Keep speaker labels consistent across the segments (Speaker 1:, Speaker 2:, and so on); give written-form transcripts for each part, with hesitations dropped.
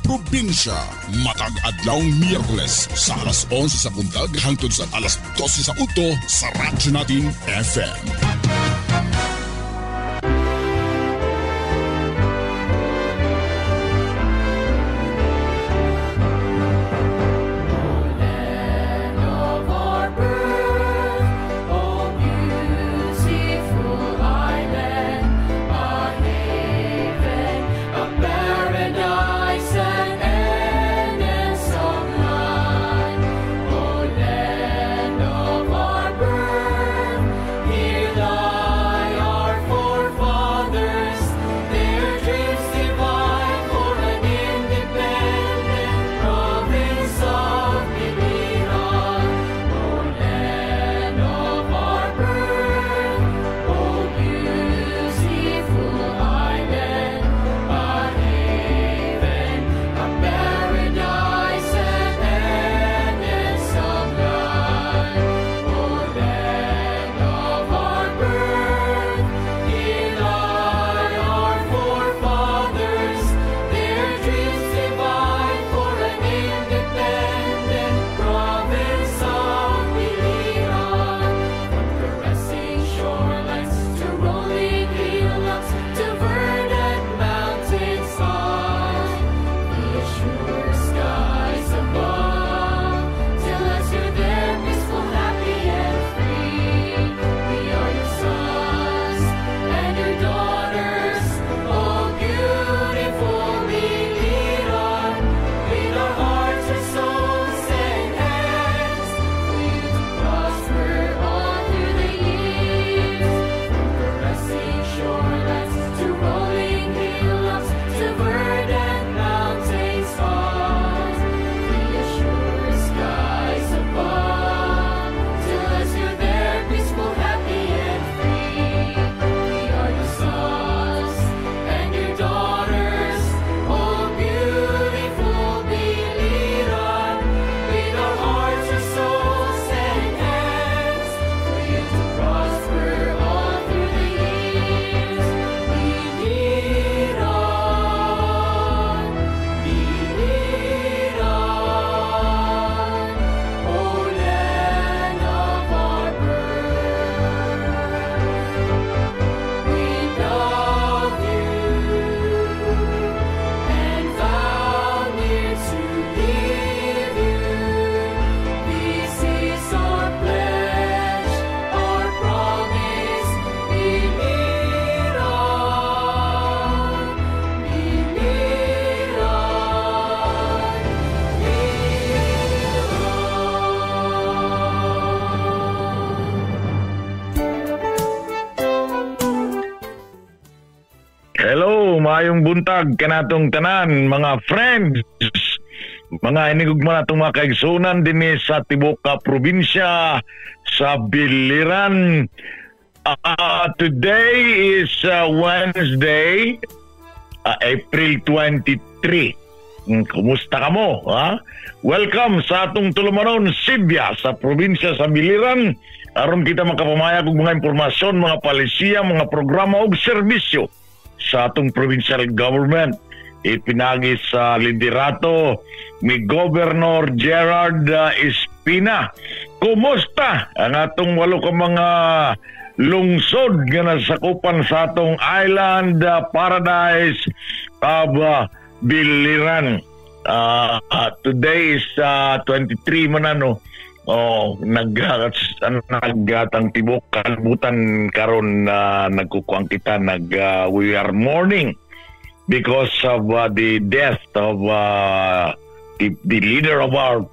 Speaker 1: Probinsya. Matag adlawng Miyerkules sa alas 11 sa buntag hangtod sa alas 12 sa uto sa radyo natin FM.
Speaker 2: Maayong buntag kanatong tanan mga friends, mga inigugma natong mga kaigsunan din sa tibuok probinsya sa Biliran. Today is Wednesday, April 23. Kumusta ka mo? Ha? Welcome sa atong tulumanon Sibya sa probinsya sa Biliran. Aron kita makapamayag og mga impormasyon, mga palisiya, mga programa ug serbisyo sa atong provincial government. Ipinagi sa liderato ni Governor Gerard Espina. Kumusta ang atong walo ka mga lungsod nga nasakupan sa atong island paradise of Biliran? Today is 23 man ano. Naggatang tibok kalbutan karon nagkukuang kita we are mourning because of the death of the leader of our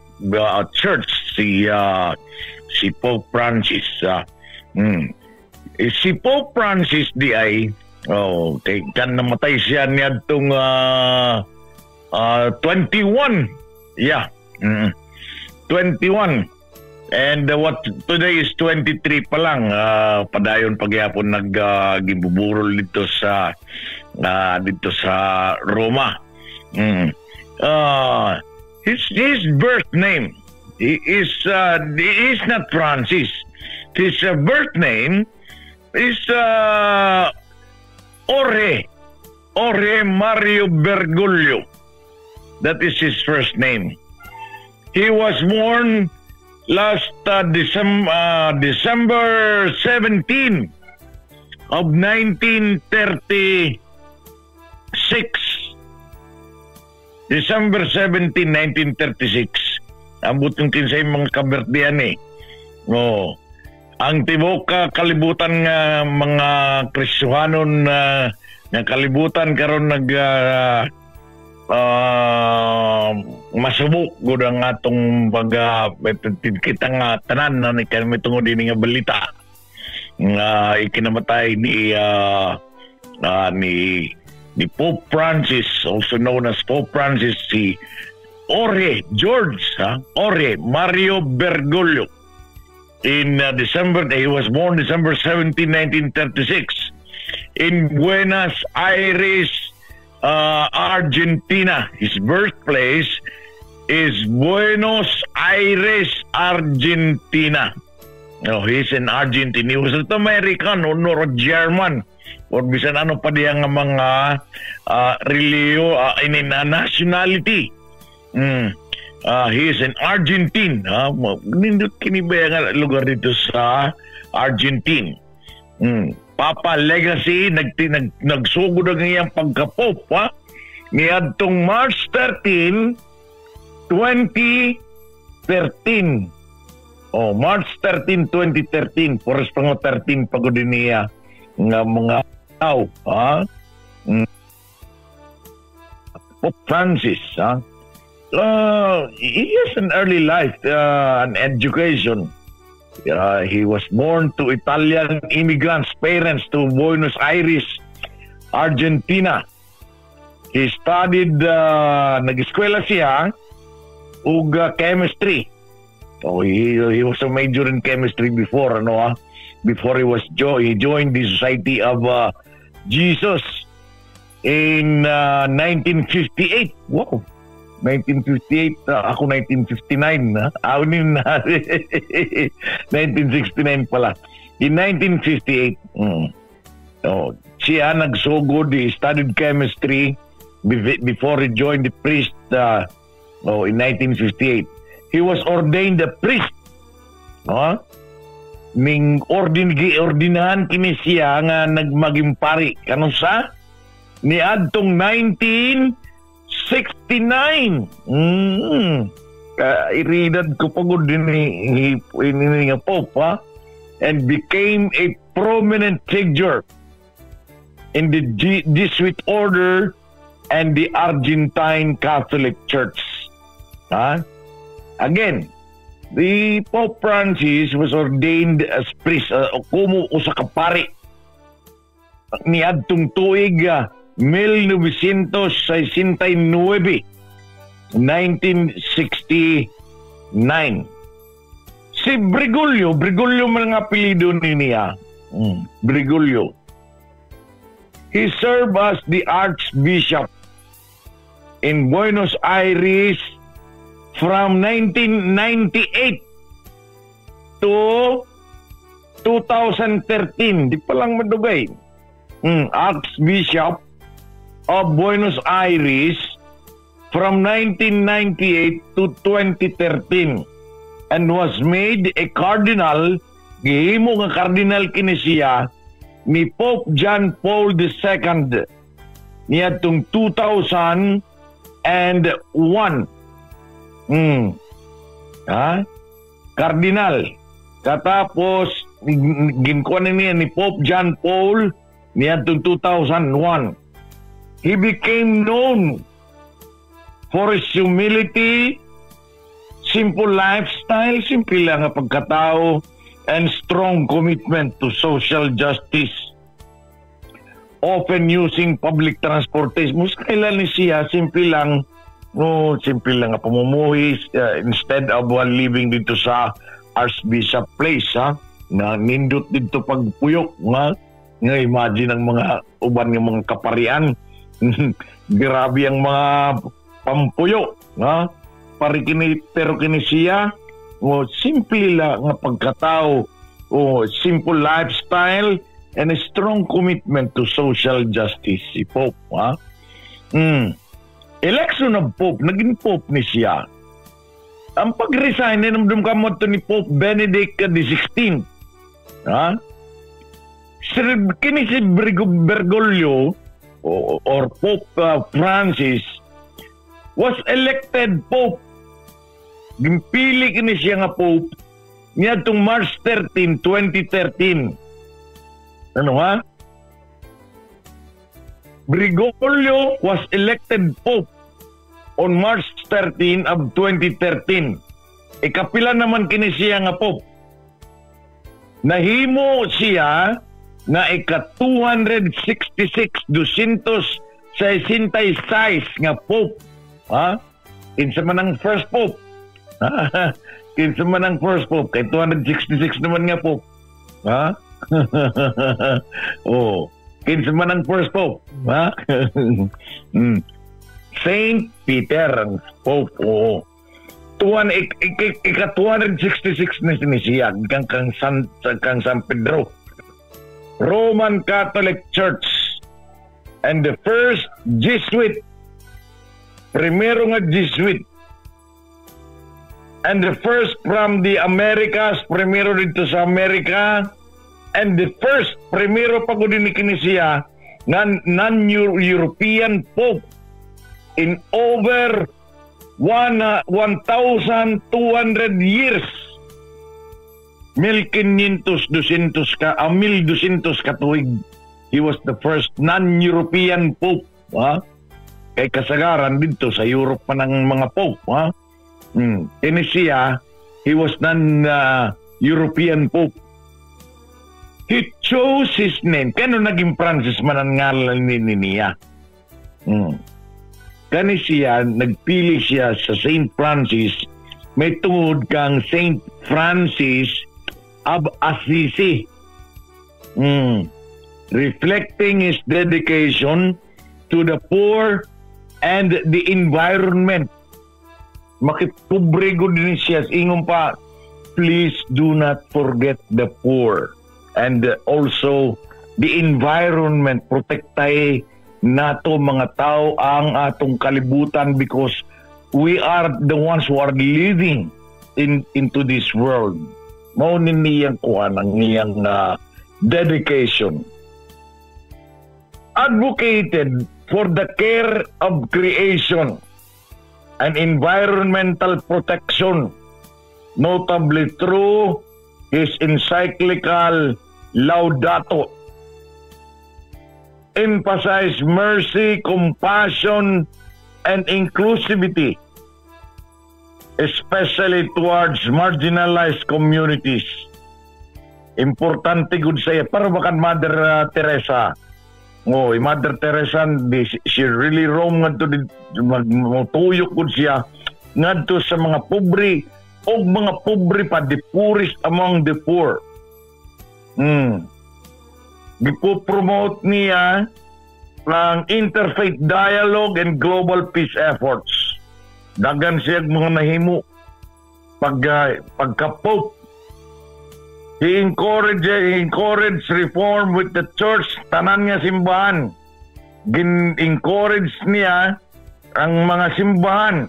Speaker 2: church, si Pope Francis. Si Pope Francis di ay kan namatay siya niadtong 21. Yeah. 21. And what today is 23 pa lang, padayon pagyapon naggibuburol dito sa Roma. His birth name is not Francis. His birth name is Jorge Mario Bergoglio. That is his first name. He was born last December 17 of 1936. December 17, 1936. Ambot yung kinsay mga kaberdian eh. Oh. Ang tibok kalibutan nga mga Kristiyanon nga kalibutan karon masubok gud ang atong kita nga tanan na kami tungod ini nga balita nga ikinamatay ni Pope Francis, also known as Pope Francis, si Jorge Mario Bergoglio. In December, he was born December 17, 1936 in Buenos Aires, Argentina. His birthplace is Buenos Aires, Argentina. No, he's in Argentina. He was an American or German or bisan ano pa diya nga mga nationality. He is in Argentine. Nindot kini ba nga lugar dito sa Argentine. Papa legacy nagsugod ang iyang pagka-pope niadtong March 13, 2013. March 13, 2013. Poros pa nga 13 pagod niya nga mga tao. Pope Francis. He has an early life, an education. He was born to Italian immigrants' parents to Buenos Aires, Argentina. He studied, nag-eskwela siya, ug chemistry. So he was a major in chemistry before, before he joined the Society of Jesus in 1958. Wow. 1958, ako 1959 na. Aunin na. 1969 pala. In 1958, siya nagsugod, he studied chemistry before he joined the priest in 1958. He was ordained a priest. Ning ordinahan kini siya nga nagmaging pari. Kano sa? Ni adtong 1969. Iridad ko pagod din ni nga Pope, and became a prominent figure in the Jesuit order and the Argentine Catholic Church. Again, the Pope Francis was ordained as priest, kumo usa ka pari ni adtong tuig 1969. 1969. Si Bergoglio man ang apelyido niya. Bergoglio. He served as the Archbishop in Buenos Aires from 1998 to 2013. Di pa lang madugay. Archbishop of Buenos Aires from 1998 to 2013, and was made a cardinal, gihimo nga cardinal kini siya ni Pope John Paul II niadtong 2001. Cardinal. Katapos ginkuan niya ni Pope John Paul niadtong 2001. He became known for his humility, simple lifestyle, simple lang ang pagkatao, and strong commitment to social justice. Often using public transportation. Musta kailan ni siya, simple lang ang pamumuhi instead of living dito sa Archbishop Place, na nindot dito pagpuyok, nga imagine ang mga uban ng mga kaparian. Grabe ang mga pampuyo, pero kini siya simple lang nga pagkatao, simple lifestyle, and a strong commitment to social justice, si Pope. election of Pope, naging Pope ni siya. Ang pag-resign, ninamdam ka mo ito ni Pope Benedict XVI. Ha? Kini si Bergoglio or Pope Francis was elected Pope. Gimpili kini siya nga Pope niya itong March 13, 2013. Ano ha? Bergoglio was elected Pope on March 13 of 2013. Ikapila naman kini siya nga Pope. Nahimo siya na ika-266 nga Pope. Ha? Kinsa man ang first Pope. Kinsa man ang first Pope. Kay 266 naman nga Pope. Ha? Oh. Kinsa man ang first Pope. Ha? Saint Peter ang Pope. Oh. Ika-266 na siya kang San Pedro. Roman Catholic Church and the first Jesuit, primero nga Jesuit, and the first from the Americas, primero dito sa Amerika, and the first, primero pa ko din ikinisiya, non-European Pope in over 1,200 years. 1,200 ka tuig. He was the first non-European Pope. Ha? Kay kasagaran dito sa Europe pa ng mga Pope. Ha? Siya, he was non-European Pope. He chose his name. Kano naging Francis man ang ngalan niya? Kani siya, nagpili siya sa Saint Francis. May tungod kang Saint Francis of Assisi. Reflecting his dedication to the poor and the environment. Makitubre ko din siya. Ingon pa, please do not forget the poor and also the environment. Protektay nato mga tao ang atong kalibutan because we are the ones who are living into this world. Maunin niyang kuha ng niyang dedication. Advocated for the care of creation and environmental protection, notably through his encyclical Laudato. Emphasize mercy, compassion, and inclusivity, especially towards marginalized communities. Importante gud saya para bakan Mother Teresa. Oh, Mother Teresa, she really roam ngadto magtuyok gud siya ngadto sa mga pobre o mga pobre pa, the poorest among the poor. Gipo-promote niya ng interfaith dialogue and global peace efforts. Dagan siya mga nahimo pagka-Pope. He encouraged reform with the church, tanan nga simbahan. Encourage niya ang mga simbahan,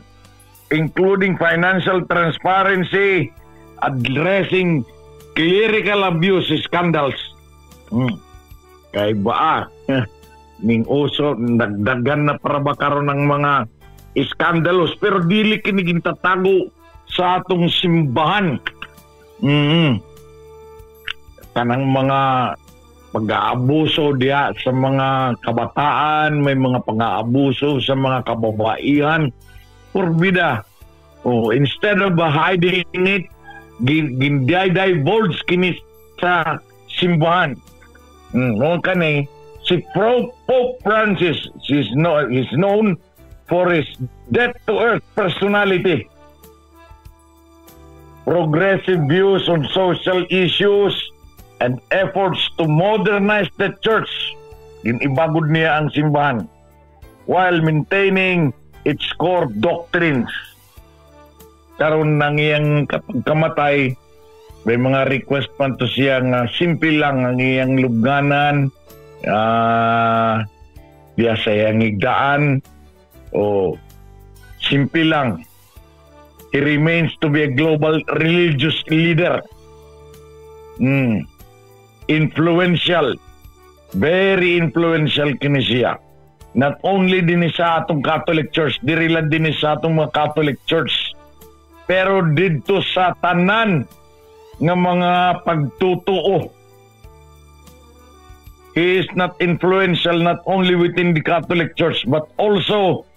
Speaker 2: including financial transparency, addressing clerical abuse scandals. Kay baa, ning uso, nagdagan na para ba karon ng mga iskandalos, pero dili kini gintatago sa atong simbahan. Kanang mga pag-aabuso diya sa mga kabataan, may mga pag-aabuso sa mga kababaihan, porbida. Oh, instead of hiding it, divulge kini sa simbahan. Kani si Pope Francis is known for his death-to-earth personality, progressive views on social issues, and efforts to modernize the church. Ginibagod niya ang simbahan while maintaining its core doctrines. Karon nang iyang kamatay, may mga request pa to siya nga simple lang ang iyang lubnganan, diya sa iyang igdaan, Simple lang. He remains to be a global religious leader. Influential. Very influential kini siya. Not only din sa atong Catholic Church, diri lang din sa atong mga Catholic Church, pero dito sa tanan nga mga pagtutuo. He is not influential not only within the Catholic Church but also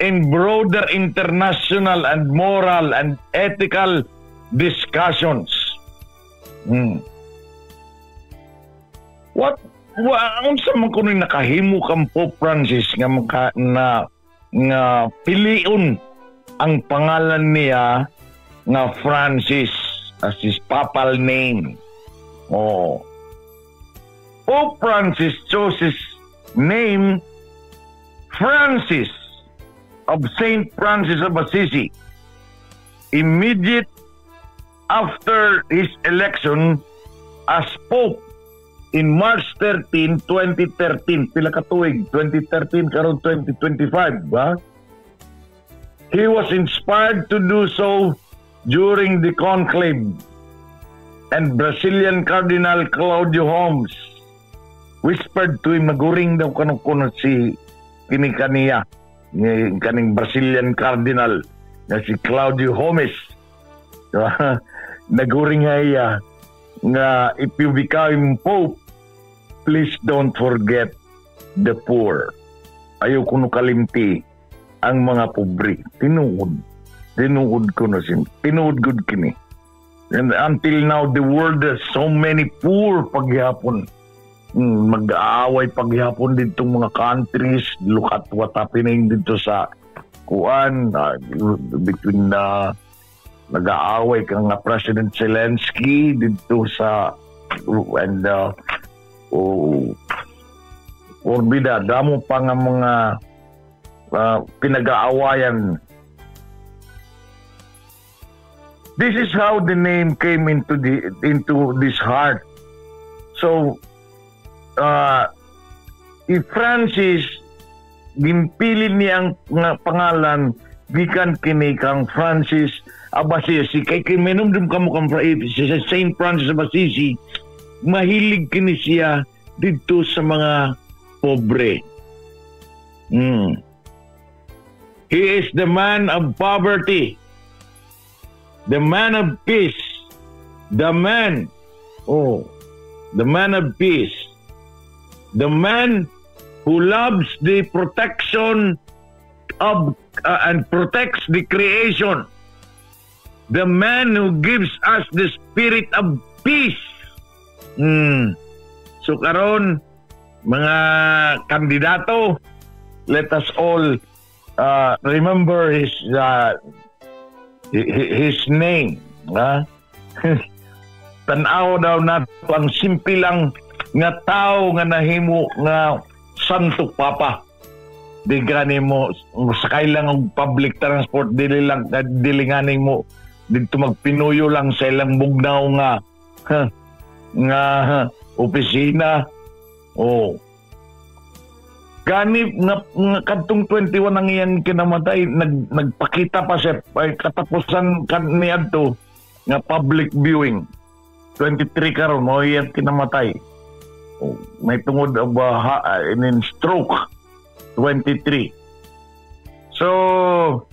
Speaker 2: in broader international and moral and ethical discussions. Ang sa mga kuno nakahimo kang Pope Francis nga piliun ang pangalan niya nga Francis as his papal name. Pope Francis chose his name Francis of Saint Francis of Assisi immediate after his election as Pope in March 13, 2013, pila ka tuig, 2013 karon 2025, ba? He was inspired to do so during the conclave, and Brazilian Cardinal Claudio Holmes whispered to him, maguring daw kuno si kaniya, kaning Brazilian Cardinal na si Claudio Holmes. Naguring nga if you become Pope, please don't forget the poor. Ayaw kuno kalimti ang mga pobre. Tinuod ko na sin. Tinuod good kini. And until now, the world has so many poor paghihapon. Mag-aaway paghihapon dito mga countries. Look at what happening dito sa kuan. Between nag-aaway kang President Zelensky dito sa and orbida, damo pa nga mga pinag-aawayan. This is how the name came into this heart. So, if Francis ginpili niyang pangalan gikan kini kang Francis of Assisi, kay minumdum kamo kang Saint Francis of Assisi, mahilig kini siya dito sa mga pobre. He is the man of poverty, the man of peace, the man of peace, the man who loves the protection of and protects the creation, the man who gives us the spirit of peace. So karon mga kandidato, let us all remember his name. Tanaw daw nato ang simple lang nga tao nga nahimo nga Santo Papa. Di gani mo sakay lang og public transport, dili nganing mo dito magpinuyo lang sa ilang bugnaw nga opisina. Gani nga kadtong 21 ang iyang kinamatay, nagpakita pa siya katapusan niadto nga public viewing. 23 karon mo iyang kinamatay. May tungod in stroke. 23. So,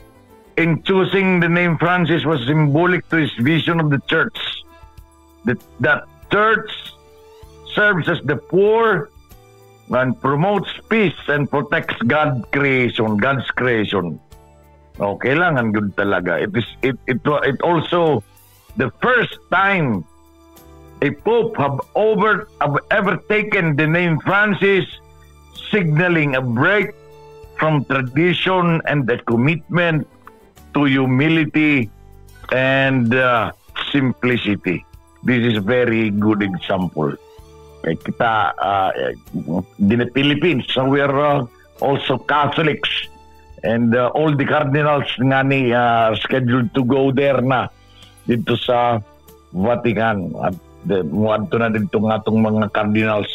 Speaker 2: in choosing the name Francis was symbolic to his vision of the church. That church serves as the poor and promotes peace and protects God's creation. Kailangan good talaga. It also the first time a pope have ever taken the name Francis, signaling a break from tradition and a commitment to humility and simplicity. This is very good example. Kita in the Philippines, so we are also Catholics, and all the cardinals nga ni scheduled to go there na dito sa Vatican. At muadto na dito ng atong mga cardinals.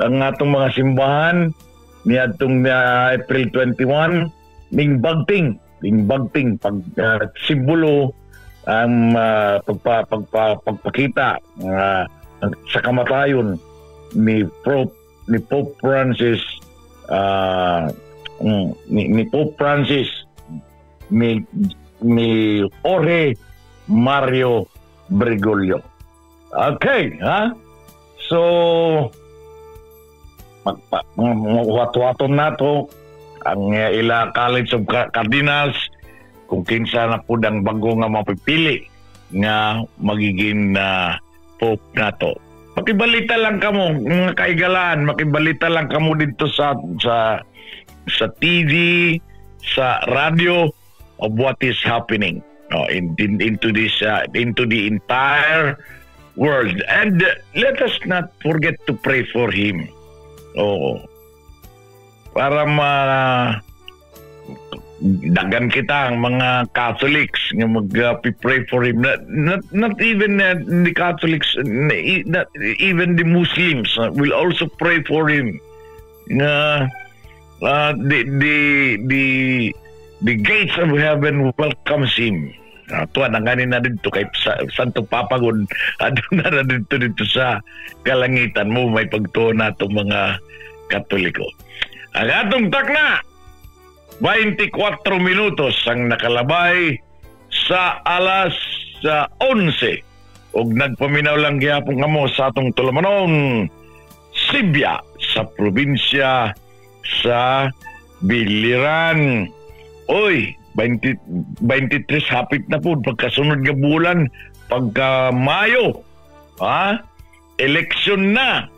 Speaker 2: Ang atong mga simbahan niadtong April 21 Ningbagting pag simbolo ang pagpakita sa kamatayon ni Pope Francis ni Jorge Mario Bergoglio. Okay, ha? So magwato-wato na to ang ila College of Cardinals kung kinsa na po ang bago nga mapipili nga magiging Pope na to. Makibalita lang kamo, mga kaigalaan, makibalita lang kamo dito sa TV, sa radio of what is happening into the entire world. And let us not forget to pray for him. Para dagan kita ang mga Catholics nga mag-pray for him. Not even the Catholics, not even the Muslims will also pray for him. The gates of heaven welcomes him. Tuwan ang ganin na dito kay Santo Papagod. Adun na dito sa kalangitan mo may pagtuon na itong mga Katoliko. Ang atong takna 24 minutos ang nakalabay sa alas 11. Og nagpaminaw lang gyapon kamo sa atong tulumanon Sibya sa probinsya sa Biliran. Oy, 23 hapit na po pagkasunod nga bulan, pagka Mayo. Eleksyon na.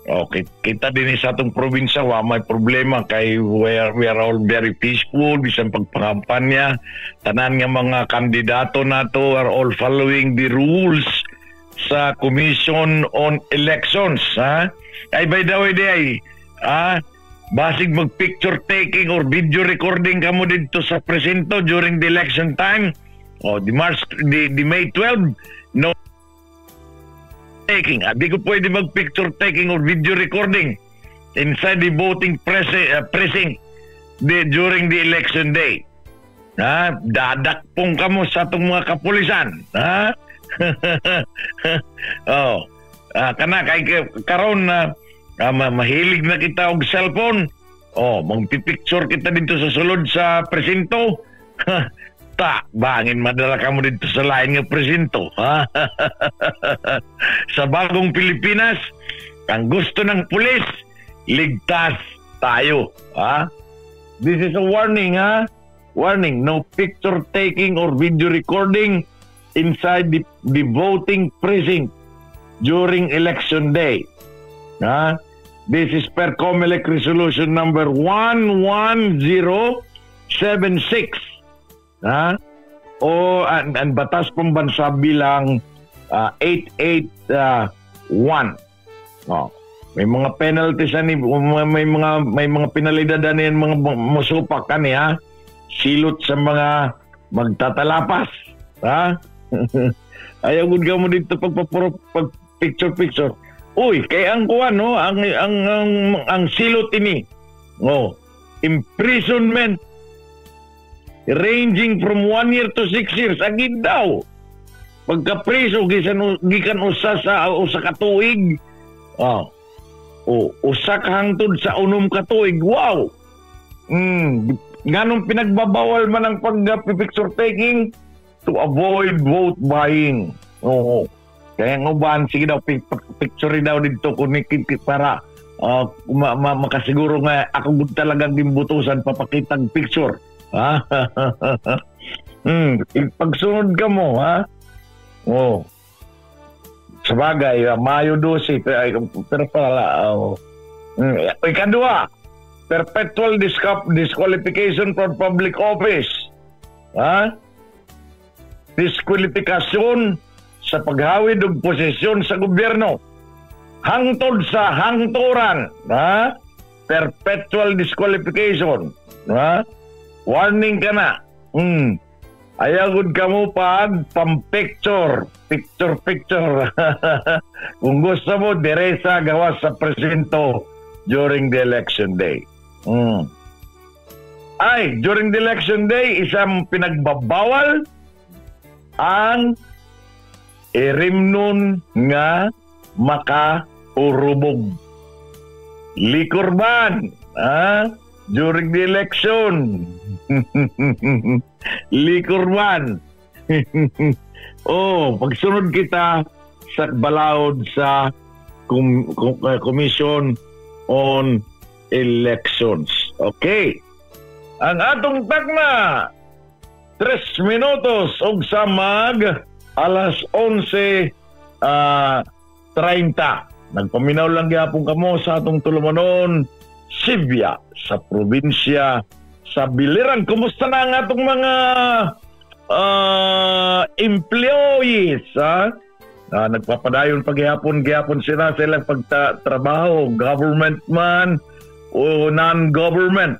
Speaker 2: Okay, kita din sa atong probinsya wa may problema kay we are all very peaceful bisan pagpangampanya. Tanan nga mga kandidato nato are all following the rules sa Commission on Elections. Ay by the way basig mag picture taking or video recording kamo dito sa presinto during the election time. The May 12 no taking. Di ko pwede mag-picture taking or video recording inside the voting precinct during the election day. Dadakpong kamo sa itong mga kapulisan. Kana kay karon mahilig na kita og cellphone. Magpipicture kita dito sa sulod sa presinto. Bangin madala ka mo dito sa lain nga presinto. Sa bagong Pilipinas, ang gusto ng pulis, ligtas tayo. This is a warning, Warning, no picture taking or video recording inside the voting precinct during election day. This is per COMELEC resolution number 11076. Ang batas pambansa bilang 881. May mga penalties ani, may mga penalidad ani mga musupak kani silot sa mga magtatalapas. Ayaw gud ka mo dito pag picture. Uy, kay ang kuan ang silot ini. Imprisonment ranging from 1 year to 6 years. Agid daw. Pagka-preso, gikan usa ka tuig. Usa ka hangtod sa 6 ka tuig. Wow! Ganong pinagbabawal man ang pag-picture taking to avoid vote buying. Kaya ang uban, sige daw, picture daw dito para makasiguro nga ako talagang gimbutusan papakitang picture. Pagsunod ka mo, sabagay, Mayo 12, pero pala, ikadua, perpetual disqualification from public office. Disqualifikasyon sa paghawid og posisyon sa gobyerno. Hangtod sa hangturan, perpetual disqualification. Warning ka na. Ayagod ka mo pag-picture. Picture. Kung gusto mo, diresa gawas sa presinto during the election day. ay during the election day isang pinagbabawal ang erimnon nga makaurubog. Likurban, during the election. Likurban. Pagsunod kita sa balaod sa Commission on Elections. Okay. Ang atong tagna 3 minutos og samag alas 11:30. Nagpaminaw lang gyapon kamo sa atong tulumanon Sibya sa probinsya sa Biliran. Kumusta na ang atong mga employees, nagpapadayon paghihapon sila sa ilang pagtatrabaho, government man o non-government.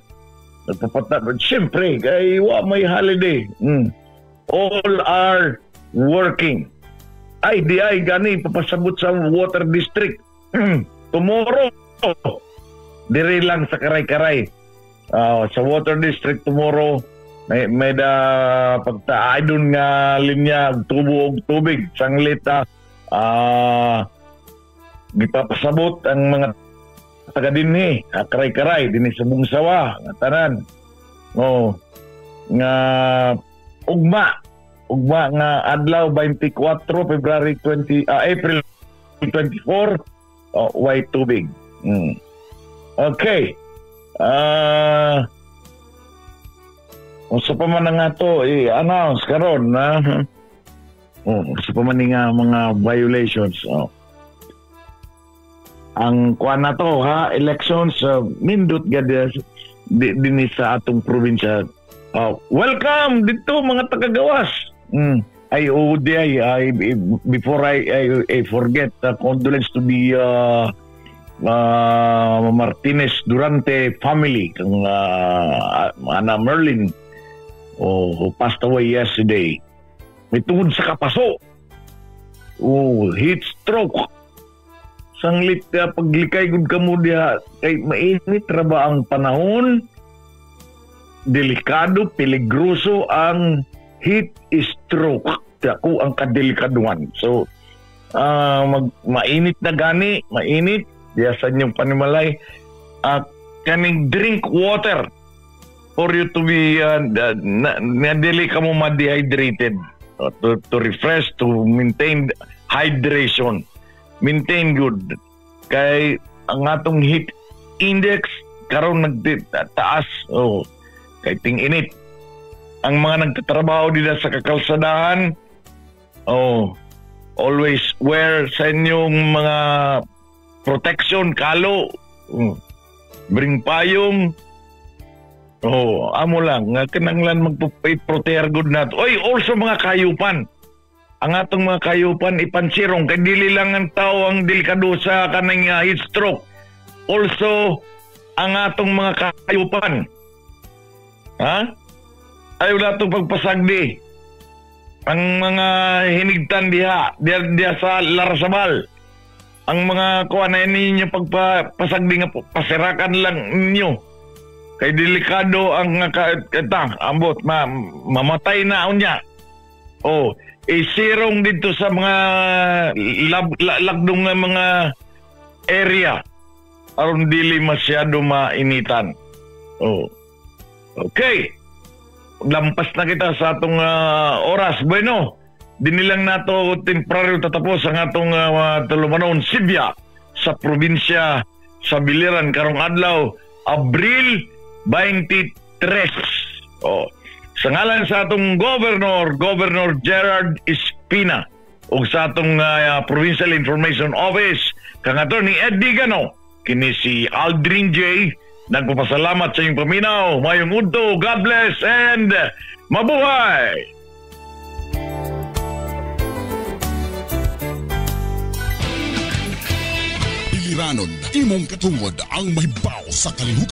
Speaker 2: Siyempre, kay may holiday. All are working. Ay, gani, papasabot sa water district. Tomorrow, diri lang sa Karay-Karay. Sa water district tomorrow, may da pagtaadon nga linya tubo og tubig. Sanglita, gipapasabot ang mga taga dinhi, Karay-Karay, dinhi sa Bungsawa, nga tanan. Nga ugma nga adlaw 24 February 20 April 24 way tubig. Okay. Usa pa man nga to i-announce karon na usa pa man nga mga violations. Ang kuan na to elections nindot gad din sa atong probinsya. Welcome dito mga taga-gawas. Before I forget, condolence to the Martinez Durante family, kang Ana Merlin, who passed away yesterday. May tungod sa kapaso. Heat stroke. Sanglit paglikay gud kamo diha kay mainit ra ba ang panahon? Delikado, peligroso ang heat stroke. Ako ang kadelikaduhan. So, mainit na gani, mainit. Diyasan yung panimalay. Kaning drink water for you to be, nadili ka mo ma-dehydrated. To refresh, to maintain hydration. Maintain good. Kay ang atong heat index, karon nagtaas. Kay ting-init. Ang mga nagtatrabaho dito sa kakalsadahan, always wear sa inyong mga protection, kalo, bring payong, amo lang, kinanglan magpuproteher good nato. Also mga kayupan. Ang atong mga kayupan ipansirong, kay dili lang ang tao ang delikado sa kanang heat stroke. Also, ang atong mga kayupan. Ayaw na itong pagpasagdi. Ang mga hinigtan diha sa Larasabal. Ang mga kuha na ninyo pagpasagdi nga pasirakan lang ninyo. Kay delikado ang ambot, mamatay na unya. Isirong dito sa mga lakdong nga mga area. Aron dili masyado mainitan. Okay. Lampas na kita sa atong oras. Bueno, dinilang nato temporaryo tatapos ang atong tulumanon Sibya sa probinsya sa Biliran karong adlaw Abril 23. Sa ngalan sa atong Governor Gerard Espina ug sa atong Provincial Information Office kang Attorney Ed Digano, kini si Aldrin J. Nagpapasalamat sa iyong paminaw. Mayong udto, God bless, and mabuhay!
Speaker 1: Biliranon, imong katungod ang mahibaw sa kalihukan.